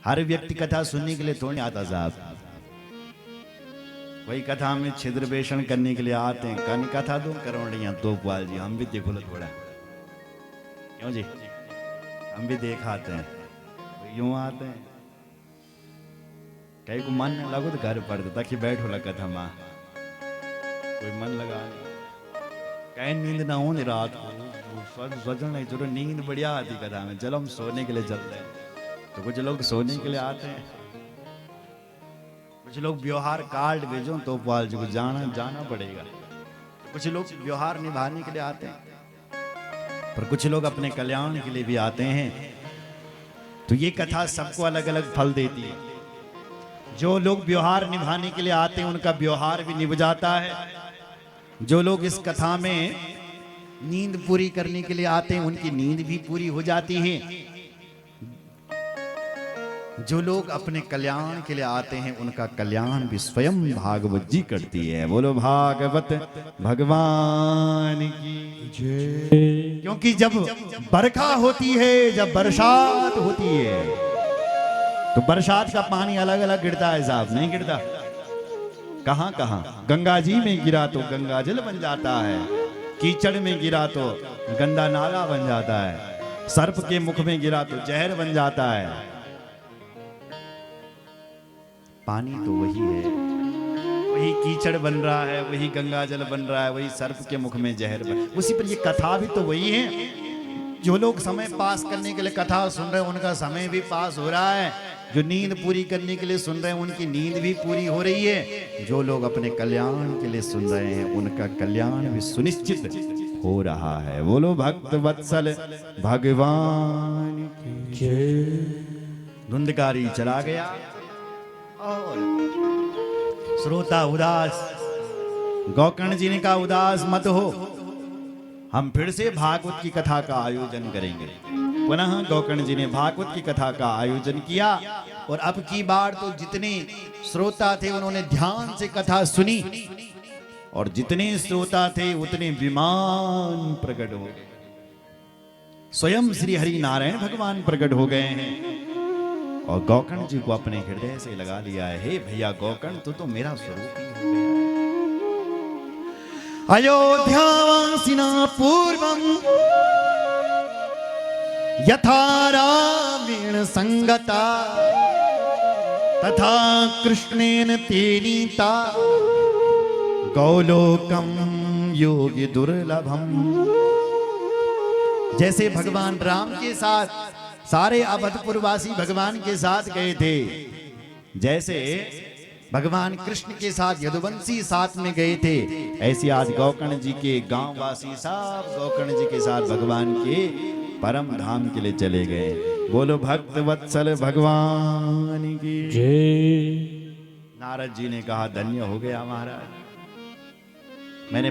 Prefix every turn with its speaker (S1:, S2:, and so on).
S1: हर व्यक्ति कथा सुनने के लिए थोड़ी आता साहब। वही कथा में छिद्र बेषण करने के लिए आते हैं। कहानी कथा दो करोड़ियां तो पाल जी हम भी देखो लो थोड़ा, क्यों जी हम भी देख आते हैं, यूं आते हैं कहीं को मन न लगो तो घर पर ताकि बैठो ला कथा माँ कोई मन लगा कहीं नींद ना हो रात को सजन नहीं चलो नींद बढ़िया आती कथा में, चलो हम सोने के लिए चलते हैं। तो कुछ लोग सोने के लिए आते हैं, कुछ लोग व्यवहार कार्ड भेजो तो पाल जी को जाना पड़ेगा। कुछ लोग व्यवहार निभाने के लिए आते हैं, पर कुछ लोग अपने कल्याण के लिए भी आते हैं। तो ये कथा सबको अलग अलग फल देती है। जो लोग व्यवहार निभाने के लिए आते हैं उनका व्यवहार भी निभ जाता है। जो लोग इस कथा में नींद पूरी करने के लिए आते हैं उनकी नींद भी पूरी हो जाती है। जो लोग अपने कल्याण के लिए आते हैं उनका कल्याण भी स्वयं भागवत जी करती है। बोलो भागवत भगवान की जय। क्योंकि जब बरखा होती है, जब बरसात होती है, तो बरसात का पानी अलग अलग गिरता है साहब, नहीं गिरता? कहां कहां? गंगा जी में गिरा तो गंगा जल बन जाता है, कीचड़ में गिरा तो गंदा नाला बन जाता है, सर्प के मुख में गिरा तो जहर बन जाता है। पानी तो वही है, वही कीचड़ बन रहा है, वही गंगा जल बन रहा है, वही सर्प के मुख में जहर बन, उसी पर ये कथा भी तो वही है। जो लोग समय पास करने के लिए कथा सुन रहे हैं उनका समय भी पास हो रहा है, जो नींद पूरी करने के लिए सुन रहे हैं उनकी नींद भी पूरी हो रही है, जो लोग अपने कल्याण के लिए सुन रहे हैं उनका कल्याण भी सुनिश्चित हो रहा है। बोलो भक्त वत्सल भगवान की जय। धुंधकारी चला गया और श्रोता उदास, गौकर्ण जी ने कहा उदास मत हो, हम फिर से भागवत की कथा का आयोजन करेंगे। पुनः गौकर्ण जी ने भागवत की कथा का आयोजन किया और अब की बार तो जितने श्रोता थे उन्होंने ध्यान से कथा सुनी और जितने श्रोता थे उतने विमान प्रकट हो गए। स्वयं श्री हरि नारायण भगवान प्रकट हो गए हैं और गौकर्ण जी को अपने हृदय से लगा लिया है। हे भैया गौकर्ण तो मेरा स्वरूप ही हो गया। अयोध्यावासिना पूर्वं यथा रामेण संगता तथा कृष्णेन तेनीता गौलोकम योगी दुर्लभम। जैसे भगवान राम के साथ सारे अवधपुरवासी भगवान के साथ गए थे, जैसे भगवान कृष्ण के साथ यदुवंशी साथ में गए थे, ऐसे आज गौकर्ण जी के गांववासी सब गौकर्ण जी के साथ भगवान के परम धाम के लिए चले गए। बोलो भक्त वत्सल भगवान की जय। नारद जी ने कहा धन्य हो गया महाराज, मैंने